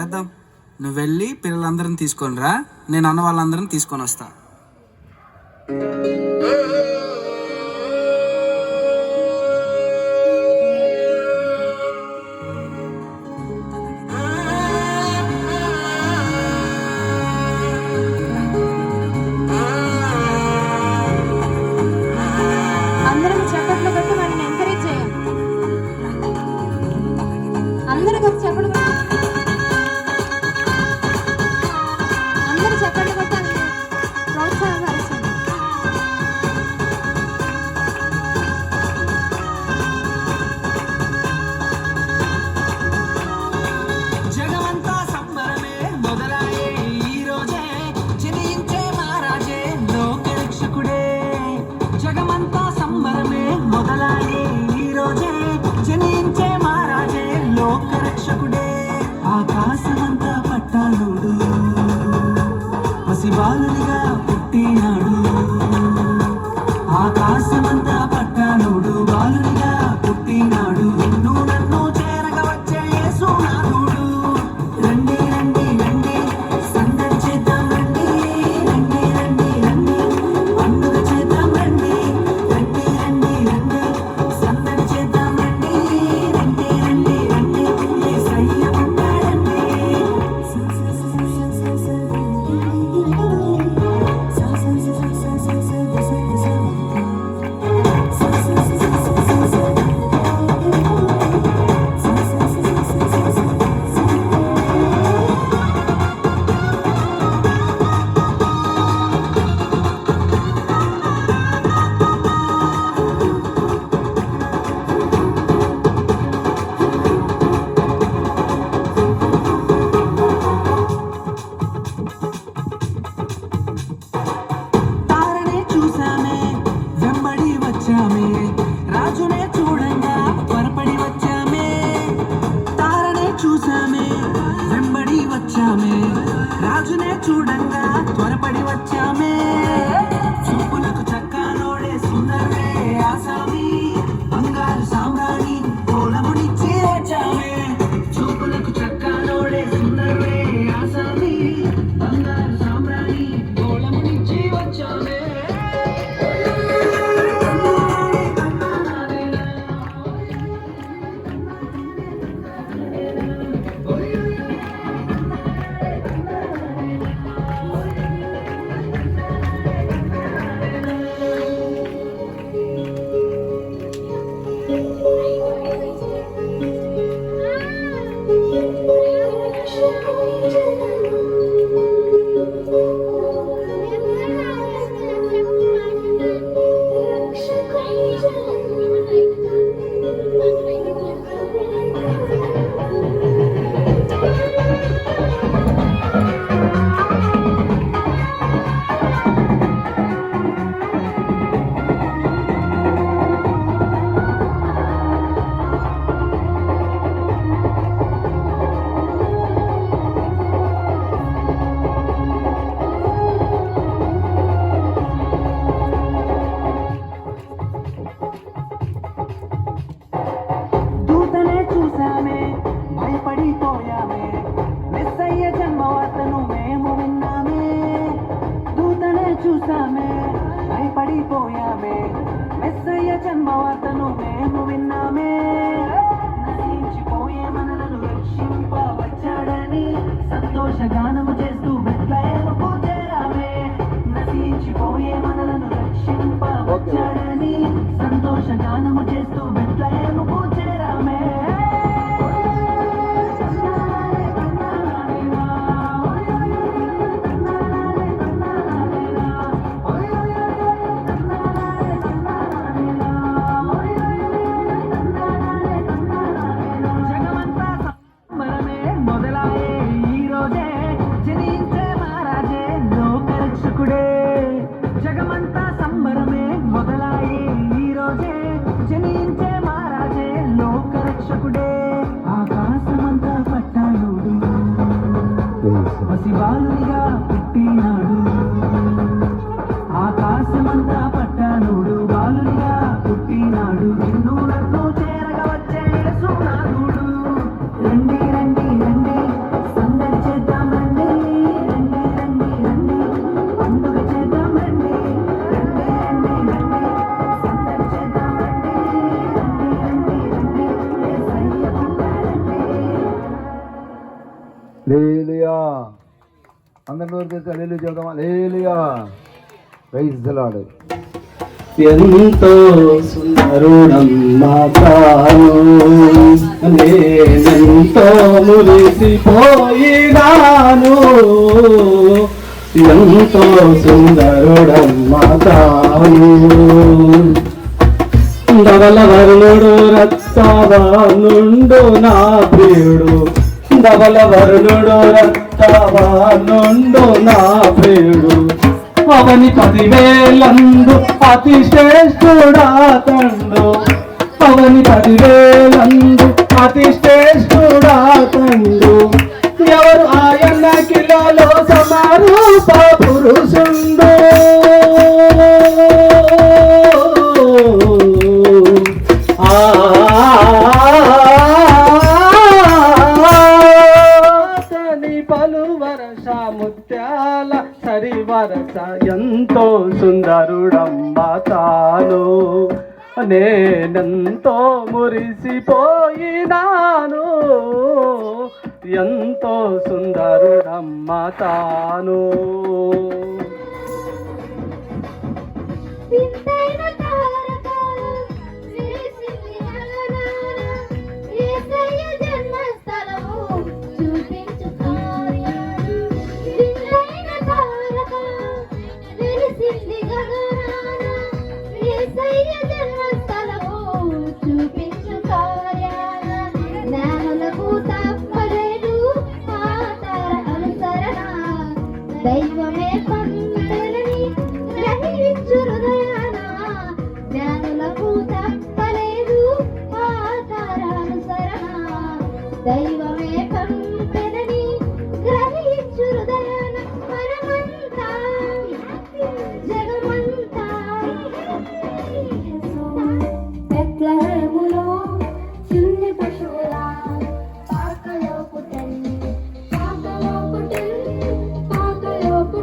వేద్దాం. నువ్వు వెళ్ళి పిల్లలందరిని తీసుకొని రా, నేను అన్న వాళ్ళందరిని తీసుకొని వస్తా. అందరం చప్పట్లు కొట్టి వారిని ఎంకరేజ్ చేయాలి. అందరూ కలిసి చప్పట్లు కొట్టాలి. అందరూ చప్పట్లు కొట్టాలి, ప్రోత్సాహపరచండి. జగమంతా సంబరమే మొదలాయే ఈ రోజే, జనించే మహారాజే లోకరక్షకుడే. జగమంతా సంబరమే మొదలాయే ఈ రోజే, జనించే మహారాజే లోకరక్షకుడే. ఆకాశమంతా పట్టాలుడు పసిబాలునిగా పుట్టినాడు. ఆకాశమంతా పట్టాలుడు బాలునిగా పుట్టినాడు. నిన్ను నన్ను చేరగా వచ్చే యేసునాథుడు. రండి రండి రండి సందడి చేద్దాం రండి. రండి రండి రండి పండుగ చేద్దాం రండి. రండి రండి రండి సందడి చేద్దాం రండి. రండి రండి రండి యేసయ్య పుట్టాడండి. తారనే చూసామే వెంబడి వచ్చామే, రాజునే చూడంగా త్వరపడి వచ్చామే. తారనే చూసామే వెంబడి వచ్చామే, రాజునే చూడంగా త్వరపడి వచ్చామే. చూపులకు చక్కాలోడే సుందరే ఆసామి, బంగారు సామ్రాణి కోలమునిచ్చి వచ్చామే. చూపులకు చక్కాలోడే సుందరే ఆసామి, బంగారు సామ్రాణి కోలమునిచ్చి వచ్చామే. దూతనే చూసామే భయపడిపోయామే, మెస్సయ్య జన్మవార్తను మేము విన్నామే. దూతనే చూసామే భయపడిపోయామే, మెస్సయ్య జన్మవార్తను మేము విన్నామే. నశించిపోయే మనలను రక్షింపవచ్చాడని సంతోషగానము చేస్తూ బెత్లెహేముకు చేరామే. నశించిపోయే మనలను రక్షింపవచ్చాడని సంతోషగానము చేస్తూ బెత్లెహేముకు చేరామే. జగమంతా సంబరమే మొదలాయే ఈ రోజే, జనించే మహారాజే లోకరక్షకుడే. జగమంతా సంబరమే మొదలాయే ఈ రోజే, జనించే మహారాజే లోకరక్షకుడే. ఆకాశమంతా పట్టాలుడు పసిబాలునిగా పుట్టినాడు. ఆకాశమంతా పట్టాలుడు బాలునిగా పుట్టినాడు. నిన్ను నన్ను చేరగా వచ్చే యేసునాథుడు. రండి రండి రండి హల్లెలూయా. అందరి నోరు తెరిచి హల్లెలూయా చెబుదామా? హల్లెలూయా. Praise the Lord. ఎంతో సుందరుడమ్మా తాను, నేనెంతో మురిసిపోయినాను. ఎంతో సుందరుడమ్మా తాను, ధవల వరుణుడు రక్తవానుండు నా ప్రియుడు, ధవల వరుణుడు రక్తవానుండు నా ప్రియుడు. అవని 10,000 అతి శ్రేష్ఠుడా తండు, అవని 10,000 అతి శ్రేష్ఠుడా తండు. ఎవరు ఆయన కిలలో సమారూప పురుషుండు. పలు వరస ముత్యాల సరి వరస ఎంతో సుందరుడమ్మా తాను, నేనెంతో మురిసిపోయినాను. ఎంతో సుందరుడమ్మా తాను. వింతైన తారక విరిసింది గగనాన, యేసయ్య జన్మస్థలము చూపించు కార్యాలు. వింతైన తారక విరిసింది గగనాన, యేసయ్య జన్మస్థలము చూపించు కార్యాలు. జ్ఞానులకు తప్పలేదు ఆ తార అనుసరణ, దైవమే పంపెనని గ్రహించు హృదయాన. జ్ఞానులకు తప్పలేదు ఆ తార అనుసరణ, దైవమే పంపెనని గ్రహించు హృదయాన. మనమంతా జగమంతా బెత్లెహేములో చిన్ని పశువులా పాకలో పుట్టెను, పాకలో పుట్టెను, పాకలో పుట్టెను.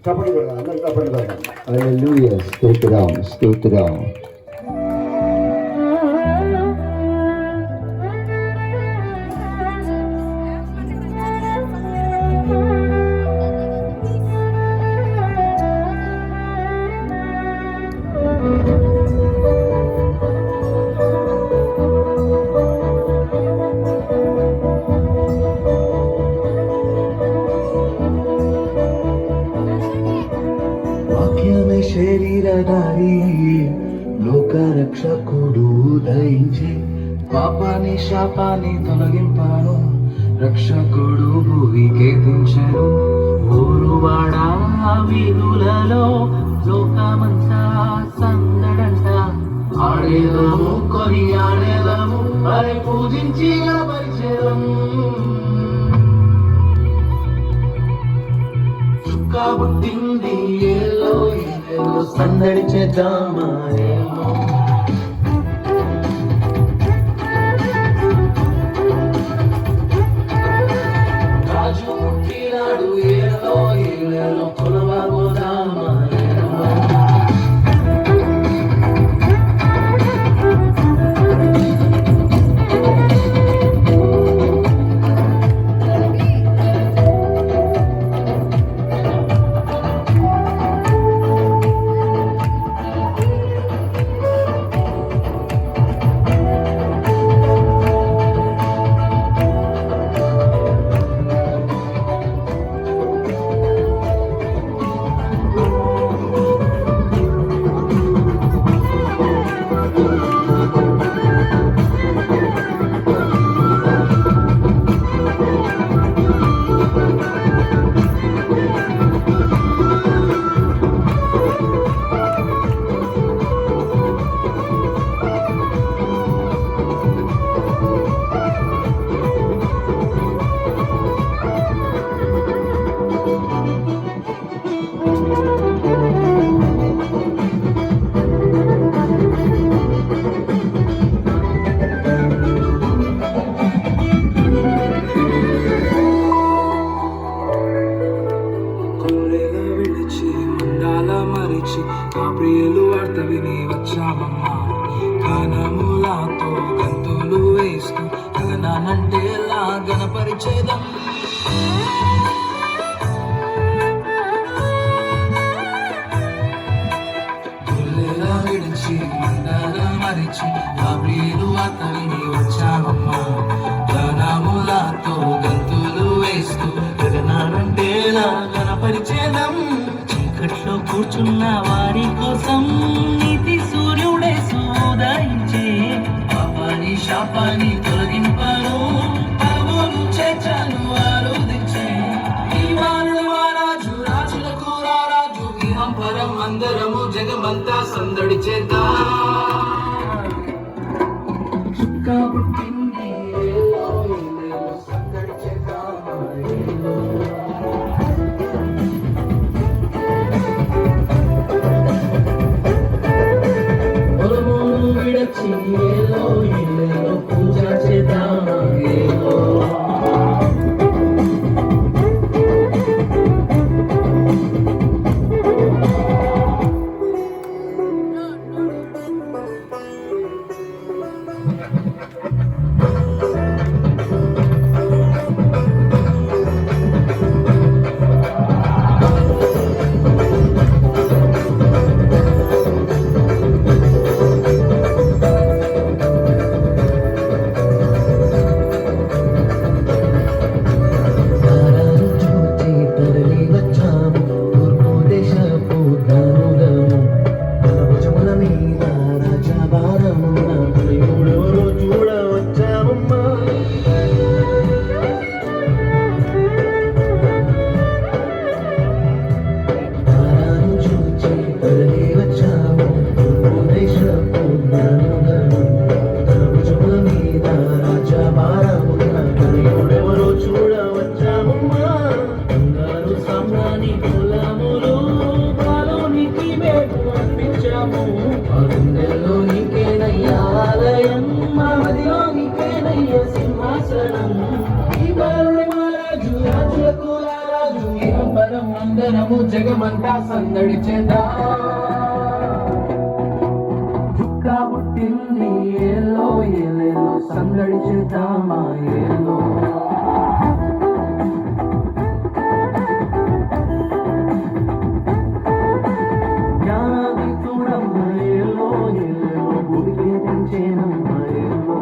చప్పట్లు కొడదాం, అందరూ చప్పట్లు కొడదాం. హల్లెలూయా, స్తోత్రం స్తోత్రం. వాక్యమే శరీరధారి లోకరక్షకుడు దయించి పాపాన్ని శాపాన్ని తొలగింపాను రక్షకుడు భూమికే దించెను ఊరువాడ వీధులలో లోకమంతా సందడంట ఆడేదము కొని ఆడేదము అరే పూజించి పరిచయం కాబుట్టింది ఏలో ఏలో సందడి చేద్దామా ఏలో రాజు పుట్టినాడు ఏలో ఏలో కొలవబోదామా ఏలో కొల్లెల విడిచి మండాల మరిచి ఆ ప్రియులు వార్త విని వచ్చామమ్మా గానములతో గంతులు వేస్తూ గగనానంటే గణపరిచేదం కొల్లెల విడిచి మండాల మరిచి ఆ ప్రియులు వార్త విని వచ్చామమ్మా గానములతో గంతులు వేస్తూ గగనానంటే గణపరిచేదం చీకట్లో కూర్చున్న వారి కోసం నీతి సూర్యుడే సోదరించే పాపాని శాపాన్ని తొలగింపను పరమోను చేర్చను ఆరోధించే ఈ మానవ రాజు రాజులకు రాజు ఇహం పరం అందరము జగమంతా సందడి చేద్దాం పుట్టింది ఏలో ఏలో సందడి చేద్దామా ఏలో పొలమును విడచి ఏలో ఏలో పూజ చేద్దామా ఏలో అందరము జగమంతా సందడి చేద్దాం చుక్క పుట్టింది ఏలో ఏలేలో సందడి చేద్దామా ఏలో జ్ఞానాది చూడమ్మ ఏలో ఏలేలో గుడికే తెంచేనమ్మ ఏలో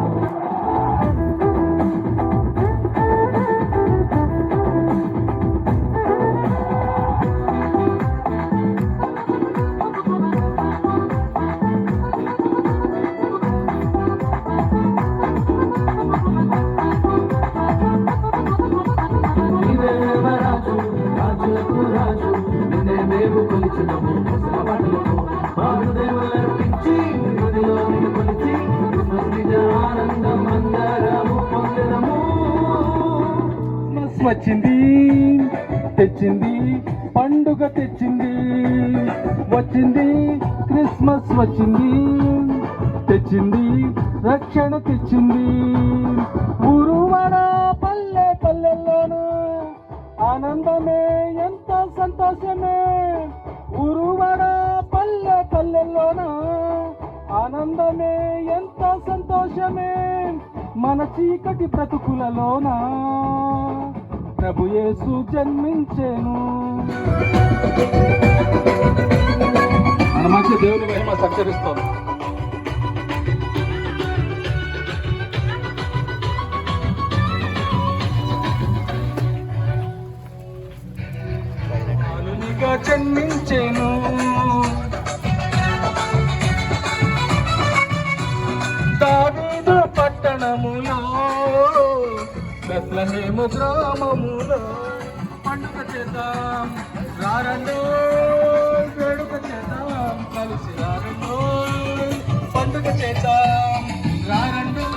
రాజు రాజులకు రాజు నిన్నే మేము కొలిచినము ముసల పాటలతో మాడు దేవులర్పించి గదిలో నిన్ను కొలిచి నిజ ఆనందం అందరము పొందడము క్రిస్మస్ వచ్చింది తెచ్చింది పండుగ తెచ్చింది వచ్చింది క్రిస్మస్ వచ్చింది తెచ్చింది రక్షణ తెచ్చింది ఊరు వాడ పల్లె పల్లెల్లోనూ ఆనందమే ఎంత సంతోషమే ఊరు వాడ పల్లె పల్లెల్లోనూ ఆనందమే ఎంత సంతోషమే మన చీకటి బ్రతుకులలోన ప్రభు యేసు జన్మించెను మన మధ్య దేవుని మహిమ సంచరిస్తోంది బాలునిగా జన్మించెను దావీదు పట్టణములో బెత్లెహేము గ్రామములో పండుగ చేద్దాం రారండో వేడుక చేద్దాం కలిసి రారండో పండుగ చేద్దాం రారండో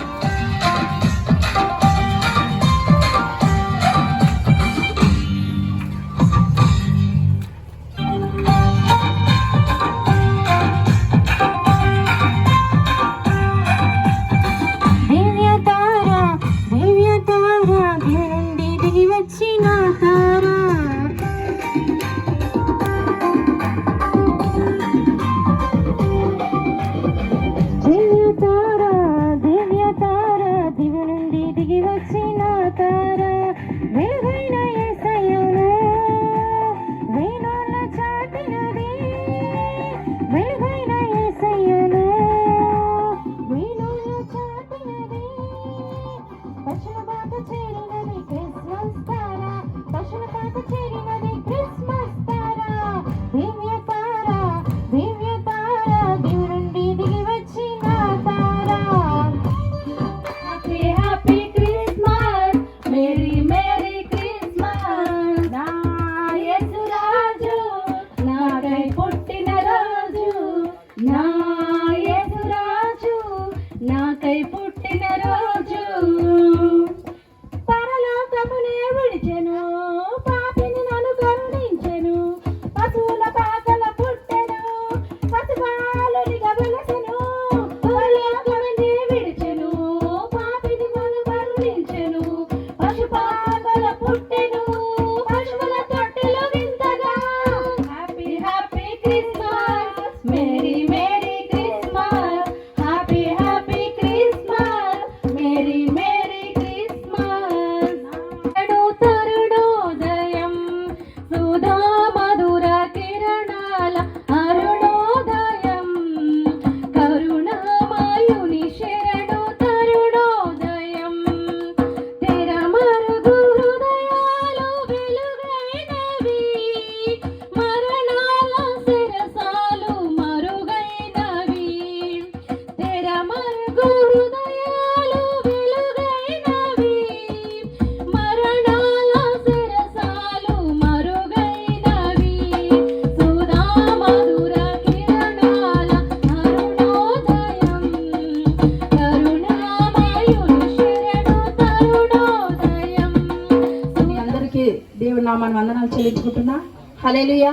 నామాన్ని వందనాలు చెల్లించుకుంటున్నా. హల్లెలూయా.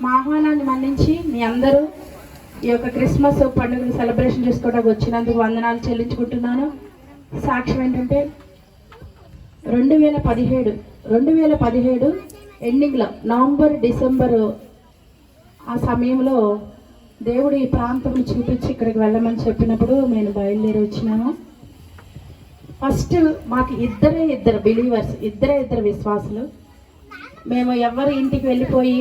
మా ఆహ్వానాన్ని మన్నించి మీ అందరూ ఈ యొక్క క్రిస్మస్ పండుగను సెలబ్రేషన్ చేసుకోవడానికి వచ్చినందుకు వందనాలు చెల్లించుకుంటున్నాను. సాక్ష్యం ఏంటంటే 2017 ఎండింగ్లో నవంబర్ డిసెంబర్ ఆ సమయంలో దేవుడు ఈ ప్రాంతం చూపించి ఇక్కడికి వెళ్ళమని చెప్పినప్పుడు నేను బయలుదేరి వచ్చినాను. ఫస్ట్ మాకు ఇద్దరు బిలీవర్స్, ఇద్దరు విశ్వాసులు. మేము ఎవరి ఇంటికి వెళ్ళిపోయి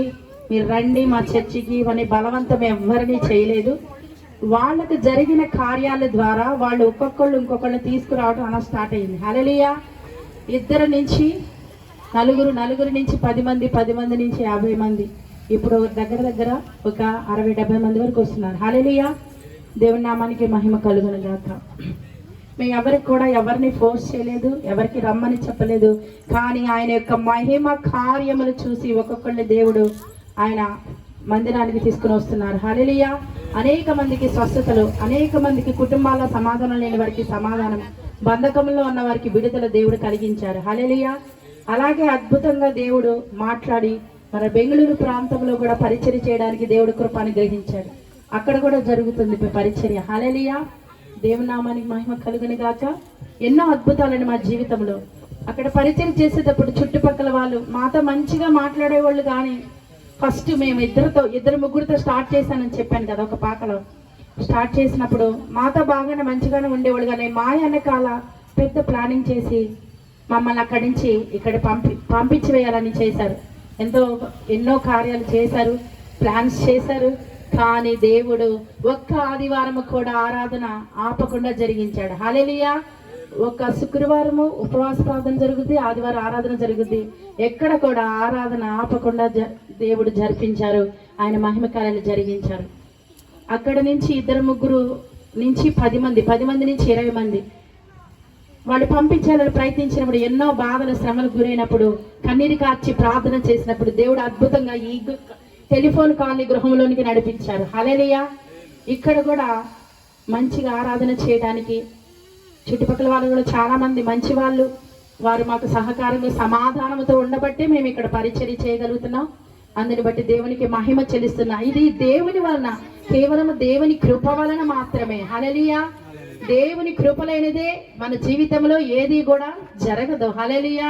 మీరు రండి మా చర్చికి అని బలవంతం ఎవరిని చేయలేదు. వాళ్ళకు జరిగిన కార్యాల ద్వారా వాళ్ళు ఒక్కొక్కళ్ళు ఇంకొకళ్ళు తీసుకురావడం అలా స్టార్ట్ అయింది. హల్లెలూయా. 2 నుంచి 4, 4 నుంచి 10 మంది, 10 మంది నుంచి 50 మంది, ఇప్పుడు దగ్గర ఒక 60-70 మంది వరకు వస్తున్నారు. హల్లెలూయా. దేవుని నామానికి మహిమ కలుగును గాక. మేము ఎవరికి కూడా ఎవరిని ఫోర్స్ చేయలేదు, ఎవరికి రమ్మని చెప్పలేదు. కానీ ఆయన యొక్క మహిమ కార్యములు చూసి ఒక్కొక్కళ్ళని దేవుడు ఆయన మందిరానికి తీసుకుని వస్తున్నారు. హల్లెలూయా. అనేక మందికి స్వస్థతలు, అనేక మందికి కుటుంబాల సమాధానం లేని వారికి సమాధానం, బంధకంలో ఉన్న వారికి విడుదల దేవుడు కలిగించారు. హల్లెలూయా. అలాగే అద్భుతంగా దేవుడు మాట్లాడి మన బెంగళూరు ప్రాంతంలో కూడా పరిచర్య చేయడానికి దేవుడు కృప అనుగ్రహించాడు. అక్కడ కూడా జరుగుతుంది పరిచర్య. హల్లెలూయా. దేవుని నామానికి మహిమ కలుగును గాక. ఎన్నో అద్భుతాలండి మా జీవితంలో. అక్కడ పరిచయం చేసేటప్పుడు చుట్టుపక్కల వాళ్ళు మాతో మంచిగా మాట్లాడేవాళ్ళు. కానీ ఫస్ట్ మేము 2-3 స్టార్ట్ చేశానని చెప్పాను కదా, ఒక పాకలో స్టార్ట్ చేసినప్పుడు మాతో బాగానే మంచిగానే ఉండేవాళ్ళు. కానీ మా వెనకాల పెద్ద ప్లానింగ్ చేసి మమ్మల్ని అక్కడి నుంచి ఇక్కడ పంపించి వేయాలని చేశారు. ఎన్నో కార్యాలు చేశారు, ప్లాన్స్ చేశారు. కానీ దేవుడు ఒక్క ఆదివారం కూడా ఆరాధన ఆపకుండా జరిగించాడు. హల్లెలూయా. ఒక శుక్రవారము ఉపవాస ప్రార్థన జరుగుద్ది, ఆదివారం ఆరాధన జరుగుద్ది. ఎక్కడ కూడా ఆరాధన ఆపకుండా దేవుడు జరిపించారు. ఆయన మహిమ కార్యాలు జరిగించారు. అక్కడ నుంచి 2-3 నుంచి 10 మంది, 10 మంది నుంచి 20 మంది వాళ్ళు పంపించాలని ప్రయత్నించినప్పుడు, ఎన్నో బాధల శ్రమలకు గురైనప్పుడు, కన్నీరు కార్చి ప్రార్థన చేసినప్పుడు దేవుడు అద్భుతంగా ఈ టెలిఫోన్ కాల్ని గృహంలోనికి నడిపించారు. హల్లెలూయా. ఇక్కడ కూడా మంచిగా ఆరాధన చేయడానికి చుట్టుపక్కల వాళ్ళు కూడా చాలా మంది మంచి వాళ్ళు, వారు మాకు సహకారంగా సమాధానంతో ఉండబట్టి మేము ఇక్కడ పరిచర్య చేయగలుగుతున్నాం. అందుని బట్టి దేవునికి మహిమ చెల్లిస్తున్నా. ఇది దేవుని వలన, కేవలం దేవుని కృప వలన మాత్రమే. హల్లెలూయా. దేవుని కృప లేనిదే మన జీవితంలో ఏది కూడా జరగదు. హల్లెలూయా.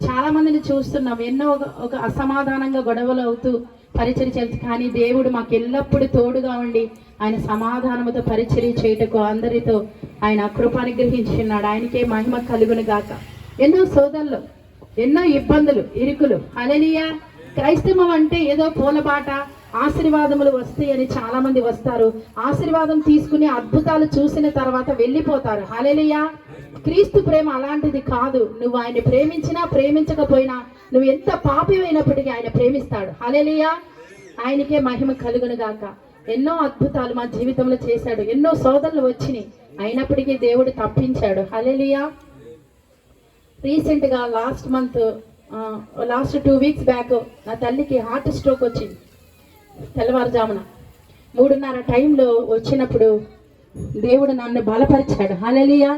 చాలా మందిని చూస్తున్నాం, ఎన్నో ఒక అసమాధానంగా గొడవలు అవుతూ పరిచర్య చేసి, కానీ దేవుడు మాకు ఎల్లప్పుడూ తోడుగా ఉండి ఆయన సమాధానంతో పరిచర్య చేయటకు అందరితో ఆయన కృప అనుగ్రహించున్నాడు. ఆయనకే మహిమ కలుగును గాక. ఎన్నో సోదరులు, ఎన్నో ఇబ్బందులు, ఇరుకులు. హల్లెలూయా. క్రైస్తవం అంటే ఏదో పూలబాట, ఆశీర్వాదములు వస్తాయని చాలా మంది వస్తారు, ఆశీర్వాదం తీసుకుని అద్భుతాలు చూసిన తర్వాత వెళ్ళిపోతారు. హల్లెలూయా. క్రీస్తు ప్రేమ అలాంటిది కాదు. నువ్వు ఆయన ప్రేమించినా ప్రేమించకపోయినా, నువ్వు ఎంత పాపివైనప్పటికీ ఆయన ప్రేమిస్తాడు. హల్లెలూయా. ఆయనకే మహిమ కలుగును గాక. ఎన్నో అద్భుతాలు మా జీవితంలో చేశాడు. ఎన్నో సోదరులు వచ్చినాయి, అయినప్పటికీ దేవుడు తప్పించాడు. హల్లెలూయా. రీసెంట్గా లాస్ట్ 2 వీక్స్ బ్యాక్ నా తల్లికి హార్ట్ స్ట్రోక్ వచ్చింది. తెల్లవారుజామున 3:30 టైంలో వచ్చినప్పుడు దేవుడు నన్ను బలపరిచాడు. హల్లెలూయా.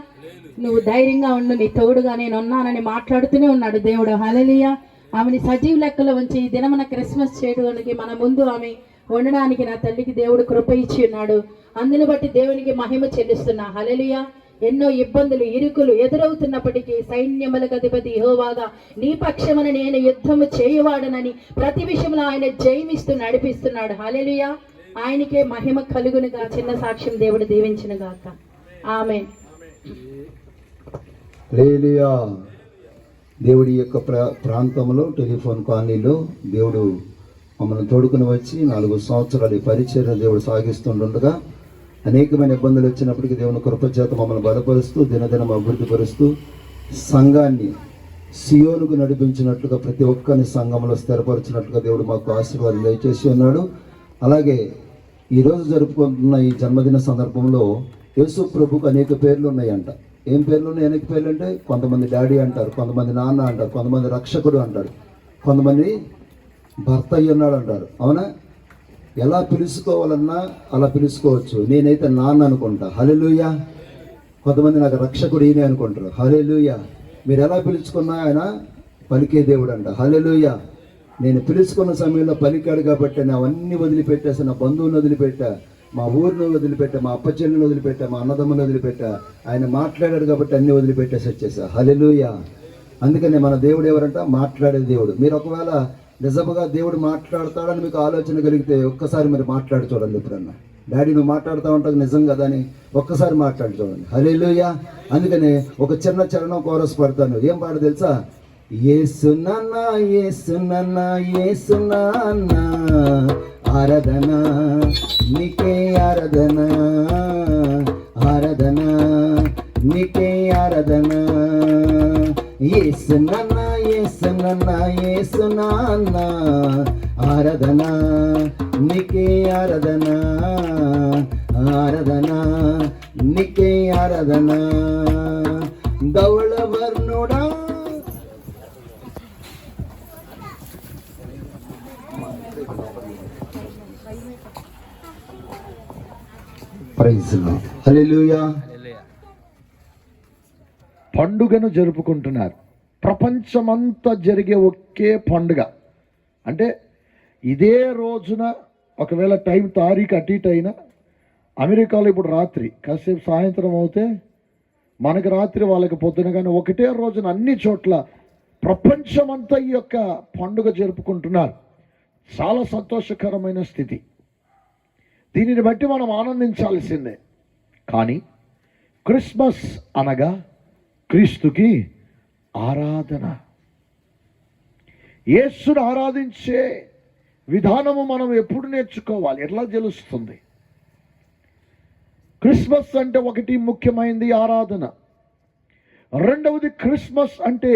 నువ్వు ధైర్యంగా ఉండు, నీ తోడుగా నేను ఉన్నానని మాట్లాడుతూనే ఉన్నాడు దేవుడు. హల్లెలూయా. ఆమెని సజీవ లెక్కలో ఉంచి ఈ దినమున క్రిస్మస్ చేయడానికి మన ముందు ఆమె ఉండడానికి నా తల్లికి దేవుడు కృప ఇచ్చి ఉన్నాడు. అందుని బట్టి దేవునికి మహిమ చెల్లిస్తున్నా. హల్లెలూయా. ఎన్నో ఇబ్బందులు, ఇరుకులు ఎదురవుతున్నప్పటికీ సైన్యములకు అధిపతి యెహోవాగా నీ పక్షమున నేను యుద్ధము చేయువాడనని ప్రతి విషయంలో ఆయన జయమిస్తూ నడిపిస్తున్నాడు. హల్లెలూయా. ఆయనకే మహిమ కలుగునుగా. చిన్న సాక్ష్యం దేవుడు దీవించిన గాక. ఆమేన్. హల్లెలూయా. దేవుడి యొక్క ప్రాంతంలో టెలిఫోన్ కాలనీలో దేవుడు మమ్మల్ని తోడుకుని వచ్చి 4 సంవత్సరాలు ఈ పరిచర్య దేవుడు సాగిస్తుండగా అనేకమైన ఇబ్బందులు వచ్చినప్పటికీ దేవుని కృపచేత మమ్మల్ని బలపరుస్తూ దినదినం అభివృద్ధి పరుస్తూ సంఘాన్ని సియోనుకు నడిపించినట్లుగా ప్రతి ఒక్కరిని సంఘంలో స్థిరపరిచినట్లుగా దేవుడు మాకు ఆశీర్వాదం దయచేసి ఉన్నాడు. అలాగే ఈరోజు జరుపుకుంటున్న ఈ జన్మదిన సందర్భంలో యేసు ప్రభుకు అనేక పేర్లు ఉన్నాయంట. ఏం పేర్లు ఉన్నాయి? అనేక పేర్లు అంటే కొంతమంది డాడీ అంటారు, కొంతమంది నాన్న అంటారు, కొంతమంది రక్షకుడు అంటారు, కొంతమంది భర్త అయ్యి ఉన్నాడు అంటారు. అవునా? ఎలా పిలుచుకోవాలన్నా అలా పిలుచుకోవచ్చు. నేనైతే నాన్న అనుకుంటా. హల్లెలూయా. కొంతమంది నాకు రక్షకుడు ఈయనే అనుకుంటారు. హల్లెలూయా. మీరు ఎలా పిలుచుకున్నా ఆయన పలికే దేవుడు అంట. హల్లెలూయా. నేను పిలుచుకున్న సమయంలో పలికాడు కాబట్టి నేను అవన్నీ వదిలిపెట్టేసి, నా బంధువులను వదిలిపెట్టా, మా ఊరిని వదిలిపెట్టా, మా అప్పచెల్లిని వదిలిపెట్టా, మా అన్నదమ్ముని వదిలిపెట్టా. ఆయన మాట్లాడాడు కాబట్టి అన్నీ వదిలిపెట్టేసి వచ్చేసా. హల్లెలూయా. అందుకని మన దేవుడు ఎవరంట? మాట్లాడే దేవుడు. మీరు ఒకవేళ నిజముగా దేవుడు మాట్లాడతాడని మీకు ఆలోచన కలిగితే ఒక్కసారి మరి మాట్లాడి చూడండి. ఎప్పుడన్నా డాడీ నువ్వు మాట్లాడుతూ ఉంటావు నిజం కదా అని ఒక్కసారి మాట్లాడి చూడండి. హల్లెలూయా. అందుకని ఒక చిన్న చరణం కోరస్ పడతాను. ఏం పాట తెలుసా? యేసునాన్న యేసునాన్న యేసునాన్న ఆరాధన నీకే ఆరాధన ఆరాధన నీకే ఆరాధన యేసునాన్న యేసునాన్న యేసునాన్న ఆరాధన నీకే ఆరాధన ఆరాధన నీకే ఆరాధన ధవళవర్ణుడా ప్రైజ్ లార్డ్. హల్లెలూయా. పండుగను జరుపుకుంటున్నారు. ప్రపంచమంతా జరిగే ఒకే పండుగ. అంటే ఇదే రోజున ఒకవేళ టైం తారీఖు అటు ఇటు అయినా అమెరికాలో ఇప్పుడు రాత్రి కాసేపు సాయంత్రం అవుతే మనకి రాత్రి వాళ్ళకి పొద్దున, కానీ ఒకటే రోజున అన్ని చోట్ల ప్రపంచమంతా ఈ యొక్క పండుగ జరుపుకుంటున్నారు. చాలా సంతోషకరమైన స్థితి. దీనిని బట్టి మనం ఆనందించాల్సిందే. కానీ క్రిస్మస్ అనగా క్రీస్తుకి ఆరాధన. యేసును ఆరాధించే విధానము మనం ఎప్పుడు నేర్చుకోవాలి? ఎట్లా తెలుస్తుంది? క్రిస్మస్ అంటే ఒకటి ముఖ్యమైనది ఆరాధన. రెండవది క్రిస్మస్ అంటే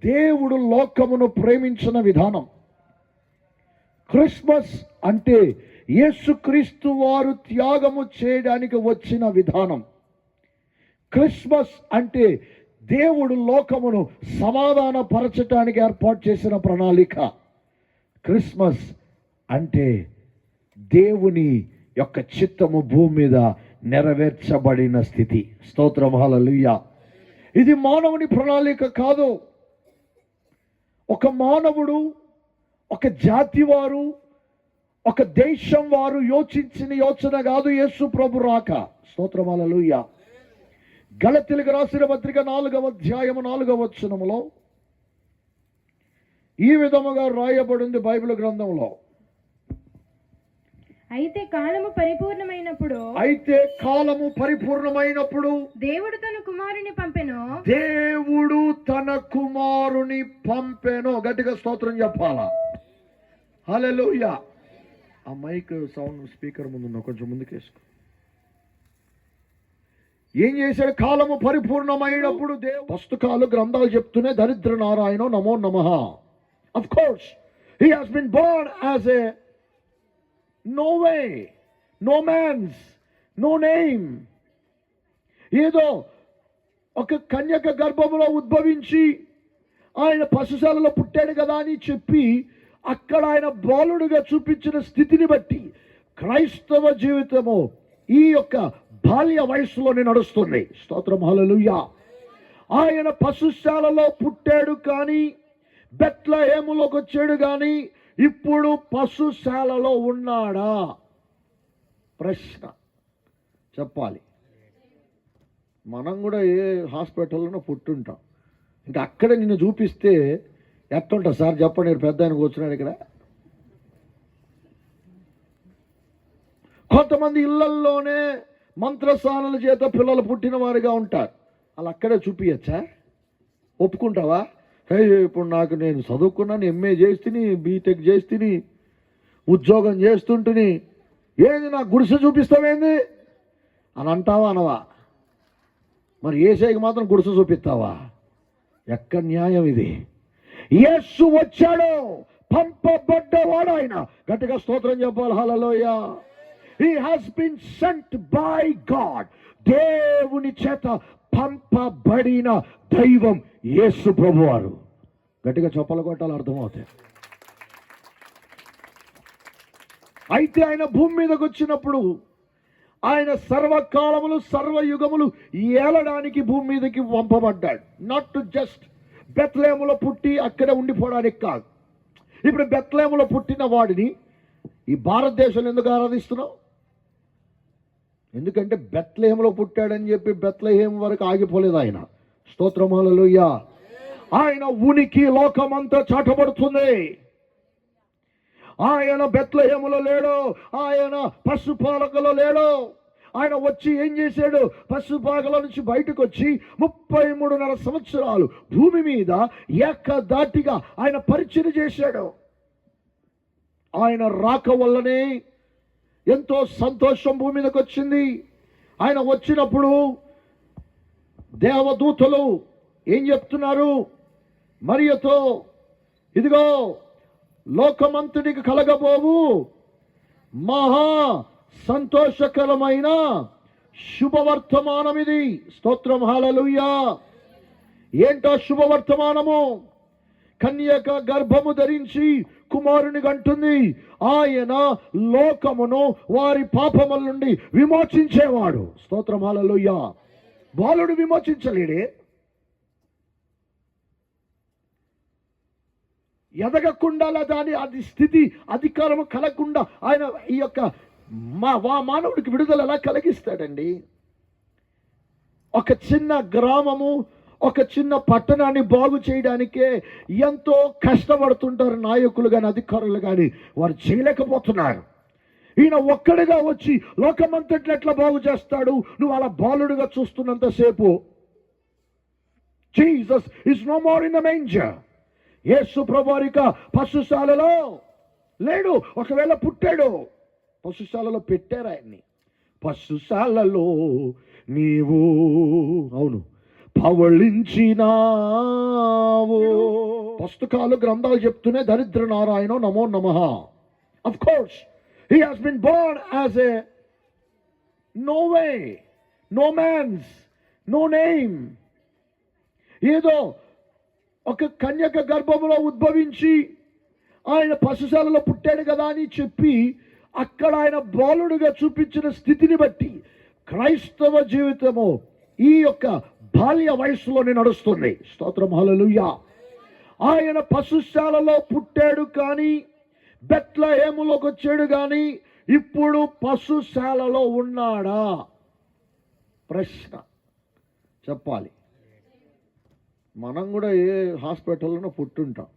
దేవుడు లోకమును ప్రేమించిన విధానం. క్రిస్మస్ అంటే యేసుక్రీస్తు వారు త్యాగము చేయడానికి వచ్చిన విధానం. క్రిస్మస్ అంటే దేవుడు లోకమును సమాధానపరచటానికి ఏర్పాటు చేసిన ప్రణాళిక. క్రిస్మస్ అంటే దేవుని యొక్క చిత్తము భూమి మీద నెరవేర్చబడిన స్థితి. స్తోత్రం హల్లెలూయా. ఇది మానవుని ప్రణాళిక కాదు. ఒక మానవుడు, ఒక జాతి వారు, ఒక దేశం వారు యోచించిన యోచన కాదు యేసు ప్రభు రాక. స్తోత్రం హల్లెలూయా. గలతీయులకు రాసిన పత్రిక 4వ అధ్యాయము 4వ వచనములో ఈ విధముగా రాయబడింది బైబిల్ గ్రంథంలో. అయితే కాలము పరిపూర్ణమైనప్పుడు దేవుడు తన కుమారుని పంపెను. గట్టిగా స్తోత్రం చెప్పాలా? హల్లెలూయా. ఆ మైక్ సౌండ్ స్పీకర్ ముందున్న కొంచెం ముందుకేసుకో. ఏం చేశాడు? కాలము పరిపూర్ణమైనప్పుడు పుస్తకాలు గ్రంథాలు చెప్తూనే దరిద్ర నారాయణ నమో నమః. Of course he has been born as a no way, no man's, no name. ఏదో ఒక కన్యక గర్భములో ఉద్భవించి ఆయన పశుశాలలో పుట్టాడు కదా అని చెప్పి అక్కడ ఆయన బాలుడుగా చూపించిన స్థితిని బట్టి క్రైస్తవ జీవితము ఈ యొక్క బాల్య వయస్సులోనే నడుస్తుంది. స్తోత్రం హల్లెలూయా. ఆయన పశుశాలలో పుట్టాడు కానీ బెత్లెహేములోకి వచ్చాడు కానీ ఇప్పుడు పశుశాలలో ఉన్నాడా? ప్రశ్న చెప్పాలి. మనం కూడా ఏ హాస్పిటల్లోనో పుట్టుంటాం. ఇంకా అక్కడ నిన్ను చూపిస్తే ఎట్టుంటా సార్ చెప్పండి. నేను పెద్ద ఆయన కూర్చున్నాడు ఇక్కడ. కొంతమంది ఇళ్లల్లోనే మంత్రసానుల చేత పిల్లలు పుట్టిన వారిగా ఉంటారు. వాళ్ళు అక్కడే చూపించచ్చా? ఒప్పుకుంటావా? ఇప్పుడు నేను చదువుకున్నాను, ఎంఏ చేస్తుని, బీటెక్ చేస్తుని, ఉద్యోగం చేస్తుంటుని, ఏంది నాకు గుడిసె చూపిస్తావేంది అని అంటావా అనవా? మరి యేసయ్యకి మాత్రం గుడిసె చూపిస్తావా? ఎక్కడ న్యాయం ఇది? యేసు వచ్చాడు, పంపబడ్డవాడు ఆయన. గట్టిగా స్తోత్రం చెప్పాలి. హల్లెలూయా. He has been sent by God. దేవుని చేత పంపబడిన దైవం యేసు ప్రభువారు. గట్టిగా చప్పలు కొట్టాలి, అర్థమవుతాయి. అయితే ఆయన భూమి మీదకి వచ్చినప్పుడు ఆయన సర్వకాలములు సర్వయుగములు ఏలడానికి భూమి మీదకి పంపబడ్డాడు. నాట్ టు జస్ట్ బెత్లెహేములో పుట్టి అక్కడే ఉండిపోవడానికి కాదు. ఇప్పుడు బెత్లెహేములో పుట్టిన వాడిని ఈ భారతదేశంలో ఎందుకు ఆరాధిస్తున్నావు? ఎందుకంటే బెత్లెహేములో పుట్టాడని చెప్పి బెత్లెహేం వరకు ఆగిపోలేదు ఆయన. స్తోత్రం హల్లెలూయా. ఆయన ఉనికి లోకమంతా చాటబడుతుంది. ఆయన బెత్లెహేములో లేడు, ఆయన పశుపాలకలో లేడు. ఆయన వచ్చి ఏం చేశాడు? పశుపాకల నుంచి బయటకు వచ్చి 33.5 సంవత్సరాలు భూమి మీద ఏకధాటిగా ఆయన పరిచయం చేశాడు. ఆయన రాక వల్లనే ఎంతో సంతోషం భూమి మీదకి వచ్చింది. ఆయన వచ్చినప్పుడు దేవదూతలు ఏం చెప్తున్నారు మరియతో? ఇదిగో లోకమంతుడికి కలగబోవు మహా సంతోషకరమైన శుభవర్తమానం ఇది. స్తోత్రం, హల్లెలూయా. ఏంటో శుభవర్తమానము? కన్యక గర్భము ధరించి కుమారుని కంటుంది. ఆయన లోకమును వారి పాపముల నుండి విమోచించేవాడు. స్తోత్రం, హల్లెలూయా. బాలుడు విమోచించలేడే? ఎదగకుండా దాని అది స్థితి అధికారము కలగకుండా ఆయన ఈ యొక్క మానవుడికి విడుదల ఎలా కలిగిస్తాడండి? ఒక చిన్న గ్రామము, ఒక చిన్న పట్టణాన్ని బాగు చేయడానికే ఎంతో కష్టపడుతుంటారు నాయకులు కానీ అధికారులు కానీ. వారు చేయలేకపోతున్నారు. ఈయన ఒక్కడిగా వచ్చి లోకమంతట్లో ఎట్లా బాగు చేస్తాడు? నువ్వు అలా బాలుడుగా చూస్తున్నంతసేపు. Jesus is no more in the manger. యేసు ప్రభువారిక పశుశాలలో లేడు. ఒకవేళ పుట్టాడు, పశుశాలలో పెట్టారు ఆయన్ని. పశుశాలలో నీవు అవును పవళించినావు. పుస్తకాలు గ్రంథాలు చెప్తూనే దరిద్ర నారాయణ నమో నమః. Of course he has been born as a no way, no man's, no name. ఏదో ఒక కన్యక గర్భములో ఉద్భవించి ఆయన పశుశాలలో పుట్టాడు కదా అని చెప్పి అక్కడ ఆయన బాలుడుగా చూపించిన స్థితిని బట్టి క్రైస్తవ జీవితము ఈ యొక్క బాల్య వయస్సులోనే నడుస్తుంది. స్తోత్రం, హల్లెలూయా. ఆయన పశుశాలలో పుట్టాడు కానీ బెత్లెహేములోకి వచ్చాడు కానీ ఇప్పుడు పశుశాలలో ఉన్నాడా? ప్రశ్న చెప్పాలి. మనం కూడా ఏ హాస్పిటల్లోనో పుట్టుంటాం.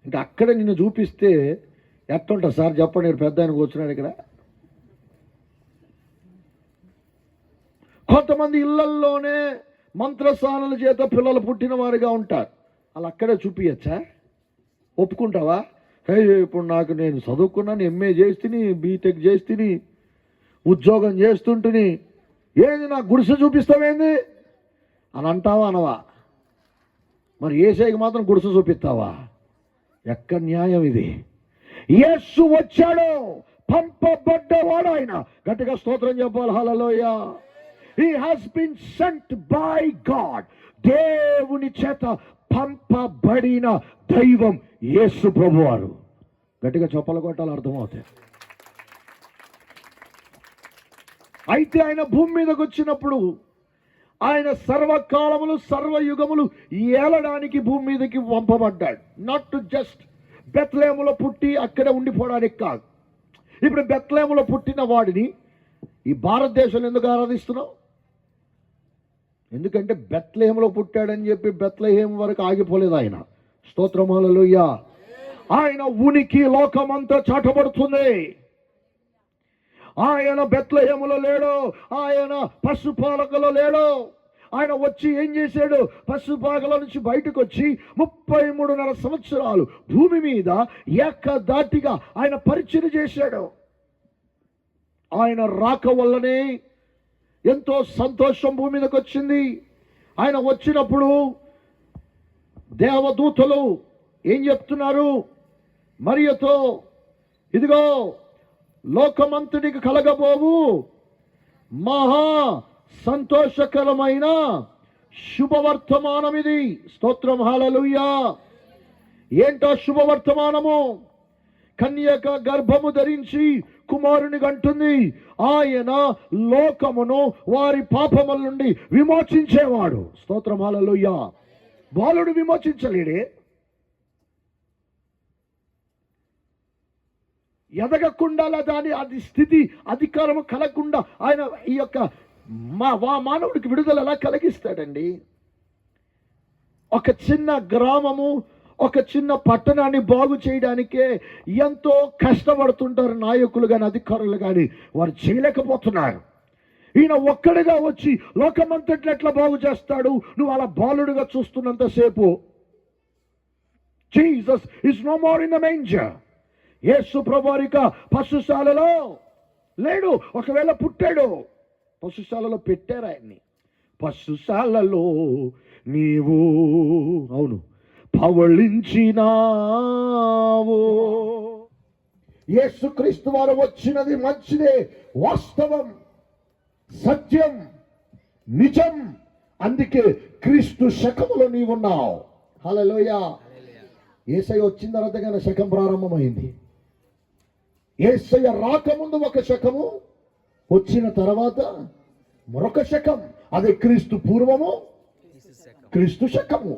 ఇంకా అక్కడ నిన్ను చూపిస్తే ఎట్టుంటా సార్ చెప్పండి. మీరు పెద్ద ఆయన కూర్చున్నాడు ఇక్కడ. కొంతమంది ఇళ్లల్లోనే మంత్రసానుల చేత పిల్లలు పుట్టిన వారిగా ఉంటారు. వాళ్ళు అక్కడే చూపించచ్చా? ఒప్పుకుంటావా? ఇప్పుడు నేను చదువుకున్నాను, ఎంఏ చేస్తుని, బీటెక్ చేస్తుని, ఉద్యోగం చేస్తుంటుని, ఏది నా గుడిసె చూపిస్తావేంది అని అంటావా అనవా? మరి యేసయ్యకి మాత్రం గుడిసె చూపిస్తావా? ఎక్కడ న్యాయం ఇది? యేసు వచ్చాడు, పంపబడ్డవాడు ఆయన. గట్టిగా స్తోత్రం చెప్పాలి, హల్లెలూయా. He has been sent by God. దేవుని చేత పంపబడిన దైవం యేసు ప్రభువారు. గట్టిగా చప్పలు కొట్టాలి, అర్థమవుతాయి. అయితే ఆయన భూమి మీదకి వచ్చినప్పుడు ఆయన సర్వకాలములు సర్వయుగములు ఏలడానికి భూమి మీదకి పంపబడ్డాడు. నాట్ టు జస్ట్ బెత్లెహేములో పుట్టి అక్కడే ఉండిపోవడానికి కాదు. ఇప్పుడు బెత్లెహేములో పుట్టిన వాడిని ఈ భారతదేశంలో ఎందుకు ఆరాధిస్తున్నావు? ఎందుకంటే బెత్లెహేములో పుట్టాడని చెప్పి బెత్లెహేము వరకు ఆగిపోలేదు ఆయన. స్తోత్రం, హల్లెలూయా. ఆయన ఉనికి లోకమంతా చాటబడుతుంది. ఆయన బెత్లెహేములో లేడు, ఆయన పశుపాలకలో లేడు. ఆయన వచ్చి ఏం చేశాడు? పశుపాకల నుంచి బయటకు వచ్చి 33.5 సంవత్సరాలు భూమి మీద ఏకధాటిగా ఆయన పరిచయం చేశాడు. ఆయన రాక వల్లనే ఎంతో సంతోషం భూమి మీదకి వచ్చింది. ఆయన వచ్చినప్పుడు దేవదూతలు ఏం చెప్తున్నారు మరియతో? ఇదిగో లోకమంతుడికి కలగబోవు మహా సంతోషకరమైన శుభవర్తమానం ఇది. స్తోత్రం, హల్లెలూయా. ఏంటో శుభవర్తమానము? కన్యక గర్భము ధరించి కుమారుని కంటుంది. ఆయన లోకమును వారి పాపముల నుండి విమోచించేవాడు. స్తోత్రం, హల్లెలూయా. బాలుడు విమోచించలేడే? ఎదగకుండా దాని అది స్థితి అధికారము కలగకుండా ఆయన ఈ యొక్క మానవుడికి విడుదల ఎలా కలిగిస్తాడండి? ఒక చిన్న గ్రామము, ఒక చిన్న పట్టణాన్ని బాగు చేయడానికే ఎంతో కష్టపడుతుంటారు నాయకులు కానీ అధికారులు కానీ, వారు చేయలేకపోతున్నారు. ఈయన ఒక్కడిగా వచ్చి లోకమంతట్లు ఎట్లా బాగు చేస్తాడు? నువ్వు అలా బాలుడుగా చూస్తున్నంతసేపు Jesus is no more in the manger. యేసు ప్రభువారిక పశుశాలలో లేడు. ఒకవేళ పుట్టాడు, పశుశాలలో పెట్టారు ఆయన్ని. పశుశాలలో నీవు అవును పవళించినావు. యేసుక్రీస్తు వారు వచ్చినది మంచిదే, వాస్తవం, సత్యం, నిజం. అందుకే క్రీస్తు శకములో నీవున్నావు. హల్లెలూయా. యేసయ్య వచ్చిన తర్వాత కానీ శకం ప్రారంభమైంది. యేసయ్య రాకముందు ఒక శకము, వచ్చిన తర్వాత మరొక శకం. అదే క్రీస్తు పూర్వము, క్రీస్తు శకము.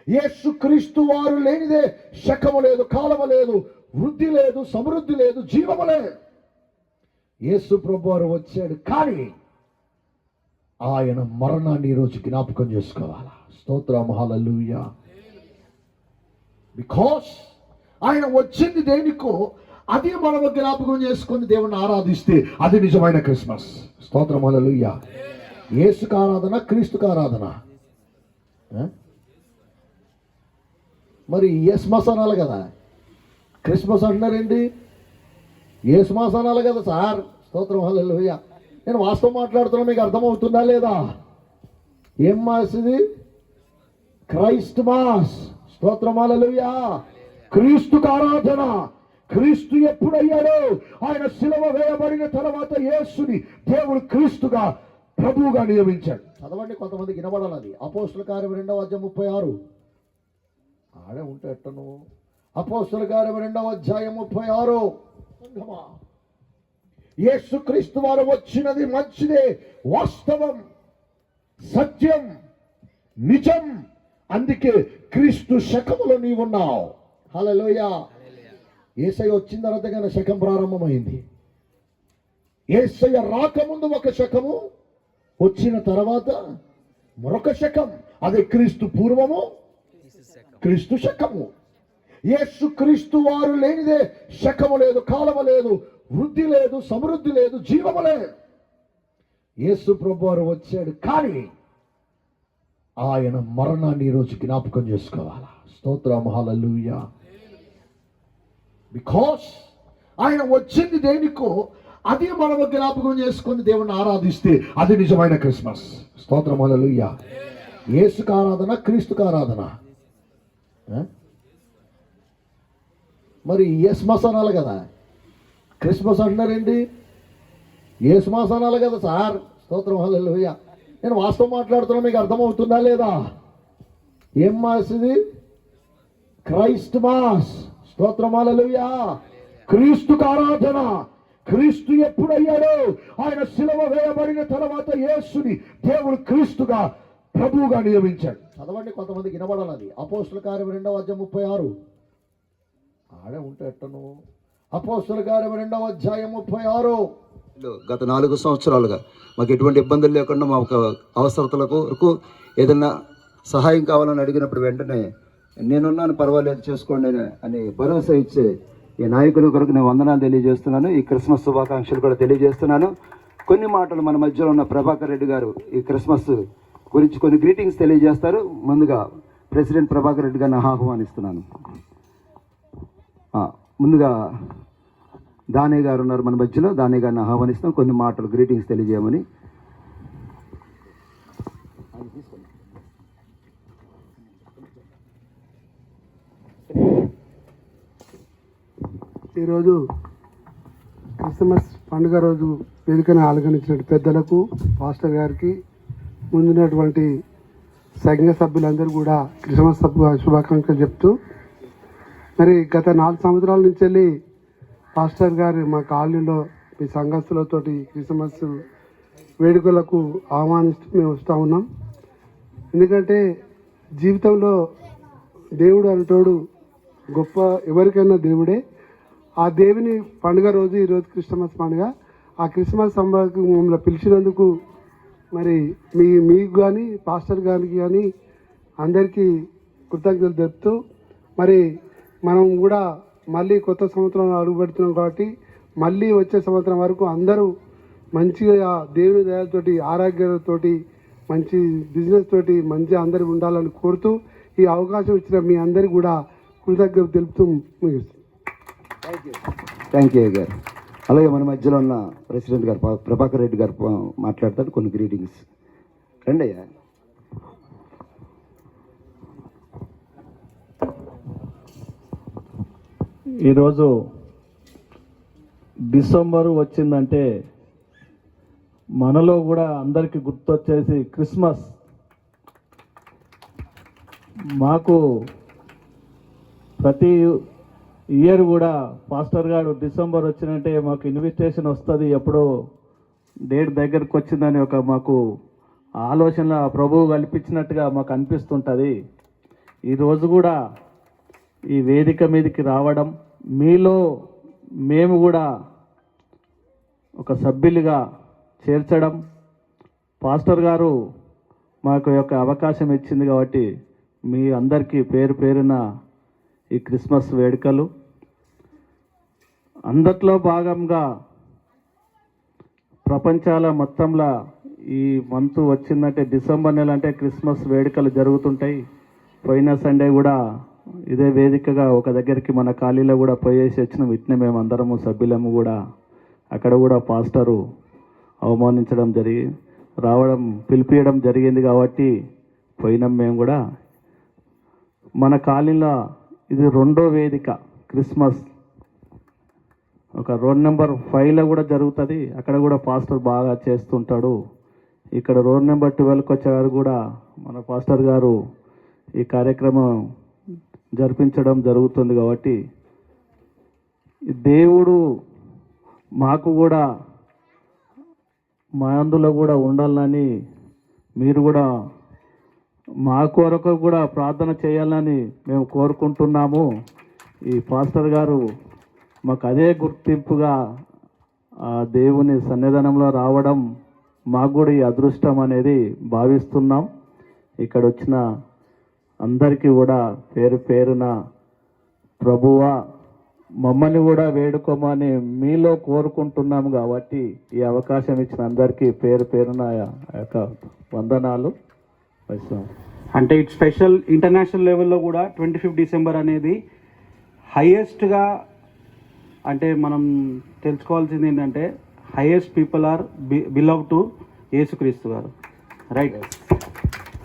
యేసు క్రీస్తు వారు లేనిదే శకము లేదు, కాలము లేదు, వృద్ధి లేదు, సమృద్ధి లేదు, జీవము లేదు. యేసు ప్రభు వారు వచ్చాడు, కానీ ఆయన మరణాన్ని ఈరోజు జ్ఞాపకం చేసుకోవాలా. స్తోత్రం, హల్లెలూయా. బికాస్ ఆయన వచ్చింది దేనికో అది మనము జ్ఞాపకం చేసుకొని దేవుణ్ణి ఆరాధిస్తే అది నిజమైన క్రిస్మస్. స్తోత్రం, హల్లెలూయా. యేసుకు ఆరాధన, క్రీస్తుకు ఆరాధన. మరి యేసుమస్ అనాలి కదా, క్రిస్మస్ అంటున్నారేంటి? యేసుమస్ అనాలి కదా సార్. స్తోత్రం, హల్లెలూయా. నేను వాస్తవం మాట్లాడుతున్నా, మీకు అర్థమవుతుందా లేదా? ఏం మాస్ ఇది? Christ mass. స్తోత్రం, హల్లెలూయా. క్రీస్తుకు ఆరాధన. క్రీస్తు ఎప్పుడయ్యాడో? ఆయన శిలువ వేయబడిన తర్వాత యేసుని దేవుడు క్రీస్తుగా, ప్రభువుగా నియమించాడు. చదవండి, కొంతమంది వినబడాలి. అపోస్తుల కార్యం 2:36. ఆడే ఉంటే ఎట్టను? అపోస్తుల కార్యం 2:36. యేసుక్రీస్తు వారు వచ్చినది మంచిదే, వాస్తవం, సత్యం, నిజం. అందుకే క్రీస్తు శకములో నీవున్నావు. హల్లెలూయా. యేసయ్య వచ్చిన తర్వాత కానీ శకం ప్రారంభమైంది. యేసయ్య రాకముందు ఒక శకము, వచ్చిన తర్వాత మరొక శకం. అదే క్రీస్తు పూర్వము, క్రీస్తు శకము. యేసు క్రీస్తు వారు లేనిదే శకము లేదు, కాలము లేదు, వృద్ధి లేదు, సమృద్ధి లేదు, జీవము లేదు. యేసు ప్రభు వారు వచ్చాడు, కానీ ఆయన మరణాన్ని ఈరోజు జ్ఞాపకం చేసుకోవాలా. స్తోత్రం, హల్లెలూయా. బికాస్ ఆయన వచ్చింది దేనికో అది మనము జ్ఞాపకం చేసుకొని దేవుణ్ణి ఆరాధిస్తే అది నిజమైన క్రిస్మస్. స్తోత్రం, హల్లెలూయా. యేసుకు ఆరాధన, క్రీస్తుకు ఆరాధన. మరి యేసుమస్ అనాలి కదా, క్రిస్మస్ అంటున్నారేంటి? యేసుమస్ అనాలి కదా సార్. స్తోత్రం, హల్లెలూయా. నేను వాస్తవం మాట్లాడుతున్నా, మీకు అర్థమవుతుందా లేదా? ఏం మాస్ ఇది? Christ mass. స్తోత్రం, హల్లెలూయా. క్రీస్తుకు ఆరాధన. క్రీస్తు ఎప్పుడయ్యాడో? ఆయన శిలువ వేయబడిన తర్వాత యేసుని దేవుడు క్రీస్తుగా, ప్రభువుగా నియమించాడు. చదవండి, కొంతమందికి వినబడాలి. అపోస్తుల కార్యం 2:36. ఆడే ఉంటే ఎట్టను? అపోస్తుల కార్యం 2:36. గత 4 సంవత్సరాలుగా మాకు ఎటువంటి ఇబ్బందులు లేకుండా మా అవసరతలకు ఏదైనా సహాయం కావాలని అడిగినప్పుడు వెంటనే నేనున్నాను, పర్వాలేదు, చేసుకోండి అని భరోసా ఇచ్చే ఈ నాయకుల కొరకు నేను వందనాలు తెలియజేస్తున్నాను. ఈ క్రిస్మస్ శుభాకాంక్షలు కూడా తెలియజేస్తున్నాను. కొన్ని మాటలు మన మధ్యలో ఉన్న ప్రభాకర్ రెడ్డి గారు ఈ క్రిస్మస్ గురించి కొన్ని గ్రీటింగ్స్ తెలియజేస్తారు. ముందుగా ప్రెసిడెంట్ ప్రభాకర్ రెడ్డి గారిని ఆహ్వానిస్తున్నాను. ముందుగా దానే గారు ఉన్నారు మన మధ్యలో. దానే గారిని ఆహ్వానిస్తాం, కొన్ని మాటలు గ్రీటింగ్స్ తెలియజేయమని. ఈరోజు క్రిస్మస్ పండుగ రోజు వేదికను ఆలకరించిన పెద్దలకు, పాస్టర్ గారికి, ముందున్నటువంటి సంఘ సభ్యులందరూ కూడా క్రిస్మస్ శుభాకాంక్షలు చెప్తూ, మరి గత 4 సంవత్సరాల నుంచి వెళ్ళి పాస్టర్ గారు మా కాలనీలో మీ సంఘస్థులతోటి క్రిస్మస్ వేడుకలకు ఆహ్వానిస్తూ మేము వస్తూ ఉన్నాం. ఎందుకంటే జీవితంలో దేవుడు అనేటోడు గొప్ప, ఎవరికైనా దేవుడే. ఆ దేవుని పండుగ రోజు ఈరోజు క్రిస్మస్ పండుగ. ఆ క్రిస్మస్ సంబరాలకు మమ్మల్ని పిలిచినందుకు మరి మీకు కానీ, పాస్టర్ గారికి కానీ, అందరికీ కృతజ్ఞతలు తెలుపుతూ మరి మనం కూడా మళ్ళీ కొత్త సంవత్సరం అడుగుపెడుతున్నాం కాబట్టి మళ్ళీ వచ్చే సంవత్సరం వరకు అందరూ మంచిగా దేవుని దయతోటి ఆరోగ్యంతోటి మంచి బిజినెస్ తోటి మంచిగా అందరూ ఉండాలని కోరుతూ ఈ అవకాశం ఇచ్చిన మీ అందరికీ కూడా కృతజ్ఞతలు తెలుపుతూ ముగిస్తుంది. థ్యాంక్ యూ గారు. అలాగే మన మధ్యలో ఉన్న ప్రెసిడెంట్ గారు ప్రభాకర్ రెడ్డి గారు మాట్లాడతారు. కొన్ని గ్రీటింగ్స్ రండి అయ్యా. ఈరోజు డిసెంబరు వచ్చిందంటే మనలో కూడా అందరికీ గుర్తొచ్చేసి క్రిస్మస్. మాకు ప్రతి ఇయర్ కూడా పాస్టర్ గారు డిసెంబర్ వచ్చినంటే మాకు ఇన్విటేషన్ వస్తుంది, ఎప్పుడో డేట్ దగ్గరకు వచ్చిందని ఒక మాకు ఆలోచన ప్రభువు కల్పించినట్టుగా మాకు అనిపిస్తుంటుంది. ఈరోజు కూడా ఈ వేదిక మీదకి రావడం, మీలో మేము కూడా ఒక సభ్యులుగా చేర్చడం, పాస్టర్ గారు మాకు యొక్క అవకాశం ఇచ్చింది కాబట్టి మీ అందరికీ పేరు పేరున ఈ క్రిస్మస్ వేడుకలు. అందట్లో భాగంగా ప్రపంచాల మొత్తంలో ఈ మంత్ వచ్చిందంటే డిసెంబర్ నెల అంటే క్రిస్మస్ వేడుకలు జరుగుతుంటాయి. పోయిన సండే కూడా ఇదే వేదికగా ఒక దగ్గరికి మన ఖాళీలో కూడా పోయేసి వచ్చినాం. ఇట్నే మేము అందరము సభ్యులము కూడా అక్కడ కూడా పాస్టరు అవమానించడం పిలిపియడం జరిగింది కాబట్టి పోయినాం. మేము కూడా మన ఖాళీలో ఇది రెండో వేదిక క్రిస్మస్. ఒక రోడ్ నెంబర్ 5లో కూడా జరుగుతుంది, అక్కడ కూడా పాస్టర్ బాగా చేస్తుంటాడు. ఇక్కడ రోడ్ నెంబర్ 12కి వచ్చేవారు కూడా మన పాస్టర్ గారు ఈ కార్యక్రమం జరిపించడం జరుగుతుంది. కాబట్టి దేవుడు మాకు కూడా మా అందులో కూడా ఉండాలని, మీరు కూడా మా కొరకు కూడా ప్రార్థన చేయాలని మేము కోరుకుంటున్నాము. ఈ పాస్టర్ గారు మాకు అదే గుర్తింపుగా ఆ దేవుని సన్నిధానంలో రావడం మాకు కూడా ఈ అదృష్టం అనేది భావిస్తున్నాం. ఇక్కడ వచ్చిన అందరికీ కూడా పేరు పేరున ప్రభువా మమ్మల్ని కూడా వేడుకోమని మీలో కోరుకుంటున్నాము. కాబట్టి ఈ అవకాశం ఇచ్చిన అందరికీ పేరు పేరున యొక్క వందనాలు. అంటే ఇట్ స్పెషల్ ఇంటర్నేషనల్ లెవెల్లో కూడా 25 డిసెంబర్ అనేది హైయెస్ట్గా, అంటే మనం తెలుసుకోవాల్సింది ఏంటంటే highest people are belong to యేసుక్రీస్తు గారు, రైట్?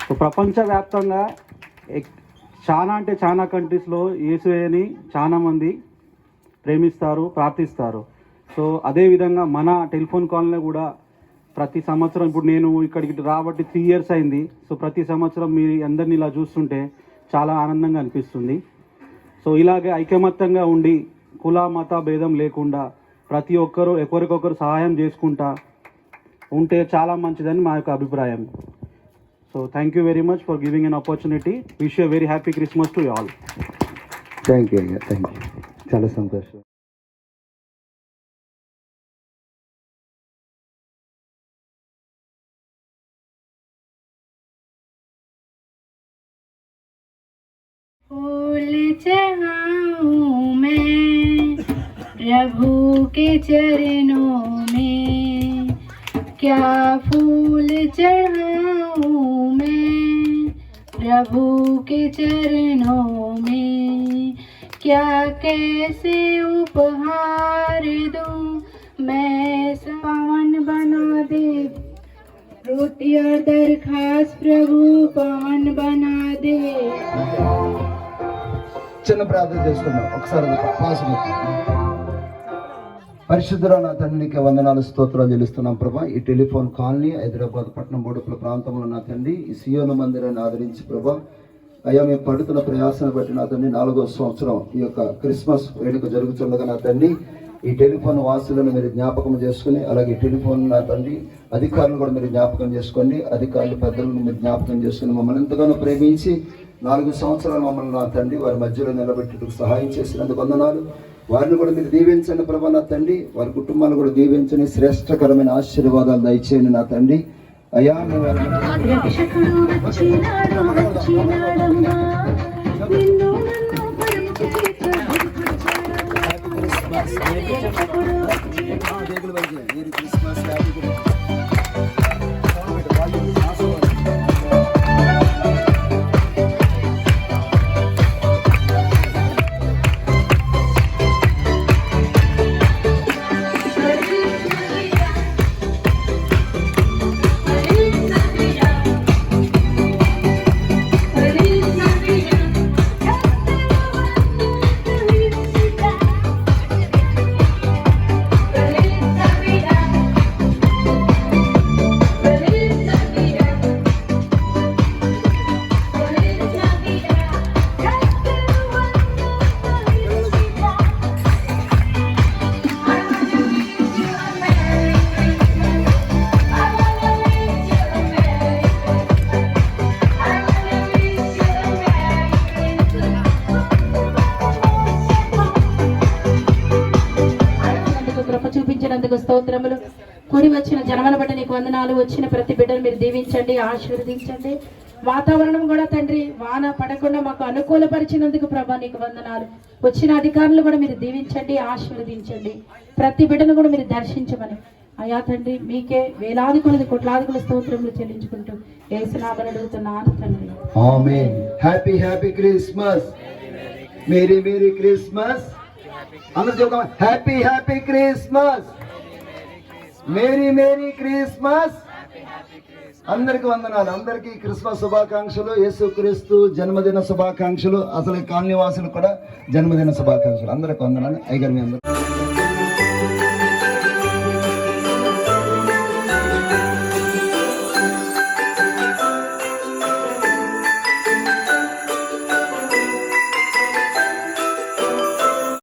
సో ప్రపంచవ్యాప్తంగా చాలా అంటే చాలా కంట్రీస్లో యేసుని చాలా మంది ప్రేమిస్తారు, ప్రార్థిస్తారు. సో అదేవిధంగా మన టెలిఫోన్ కాల్ని కూడా ప్రతి సంవత్సరం, ఇప్పుడు నేను ఇక్కడికి రాబట్టి 3 years అయింది. సో ప్రతి సంవత్సరం మీ అందరినీ ఇలా చూస్తుంటే చాలా ఆనందంగా అనిపిస్తుంది. సో ఇలాగే ఐకమత్యంగా ఉండి కుల మత భేదం లేకుండా ప్రతి ఒక్కరూ ఒకరికొకరు సహాయం చేసుకుంటా ఉంటే చాలా మంచిదని మా యొక్క అభిప్రాయం. So thank you very much for giving an opportunity. Wish you very happy Christmas to all. Thank you, చాలా సంతోషం. फूल चढ़ाऊं मैं प्रभु के चरणों में, क्या फूल चढ़ाऊं मैं प्रभु के चरणों में, क्या कैसे उपहार दूं मैं, पावन बना दे रोटी और दरखास्त प्रभु पावन बना दे. చిన్న ప్రార్థన చేసుకున్నాం ఒకసారి. పరిశుద్ధుల నా తండ్రికి వందనాలు స్తోత్రాలు చెల్లిస్తున్నాం ప్రభా. ఈ టెలిఫోన్ కాలనీ హైదరాబాద్ పట్టణం బోడుపుల ప్రాంతంలో నా తండ్రి ఈ సియోను మందిరాన్ని ఆదరించి ప్రభా, అయ్యా మేము పడుతున్న ప్రయాసాన్ని బట్టి నా తండ్రి 4వ సంవత్సరం ఈ యొక్క క్రిస్మస్ వేడుక జరుగుతుండగా నా తండ్రి ఈ టెలిఫోన్ వాసులను మీరు జ్ఞాపకం చేసుకుని, అలాగే టెలిఫోన్ నా తండ్రి అధికారులను కూడా మీరు జ్ఞాపకం చేసుకోండి, అధికారులు పెద్దలను మీరు జ్ఞాపకం చేసుకుని మమ్మల్ని ఎంతగానో ప్రేమించి 4 సంవత్సరాలు మమ్మల్ని నా తండ్రి వారి మధ్యలో నిలబెట్టుటకు సహాయం చేసినందుకు వందనాలు. వారిని కూడా మీరు దీవించండి ప్రభా నా తండ్రి, వారి కుటుంబాన్ని కూడా దీవించండి, శ్రేష్టకరమైన ఆశీర్వాదాలు దయచేయండి నా తండ్రి. అయ్యా మేము రక్షకుడు వచ్చినాడు వచ్చినాడమ్మా నిన్ను నన్ను పరముకు రక్షకుడు చూపించినందుకు స్తోత్రములు. కూడి వచ్చిన జనమను బట్టి నీకు వందనాలు. వచ్చిన ప్రతి బిడ్డను మీరు దీవించండి, ఆశీర్వదించండి. వాతావరణం కూడా తండ్రి వాన పడకుండా మాకు అనుకూలపరిచినందుకు ప్రభా నీకు వందనాలు. వచ్చిన అధికారులు కూడా మీరు దీవించండి, ఆశీర్వదించండి. ప్రతి బిడ్డను కూడా మీరు దర్శించమని అయ్యా తండ్రి మీకే వేలాది కొలది కోట్లాది కొలది స్తోత్రములు చెల్లించుకుంటూ యేసునామమున అడుగుతున్నాను తండ్రి. ఆమేన్. Happy happy Christmas. Merry merry Christmas. అందరూ చెప్తాం happy happy Christmas, merry merry Christmas. అందరికి వందనాలు. అందరికీ క్రిస్మస్ శుభాకాంక్షలు. యేసుక్రీస్తు జన్మదిన శుభాకాంక్షలు. అసలు కాలనీవాసులు కూడా జన్మదిన శుభాకాంక్షలు. అందరికి వందనాలు. అయ్యగారు మీ అందరూ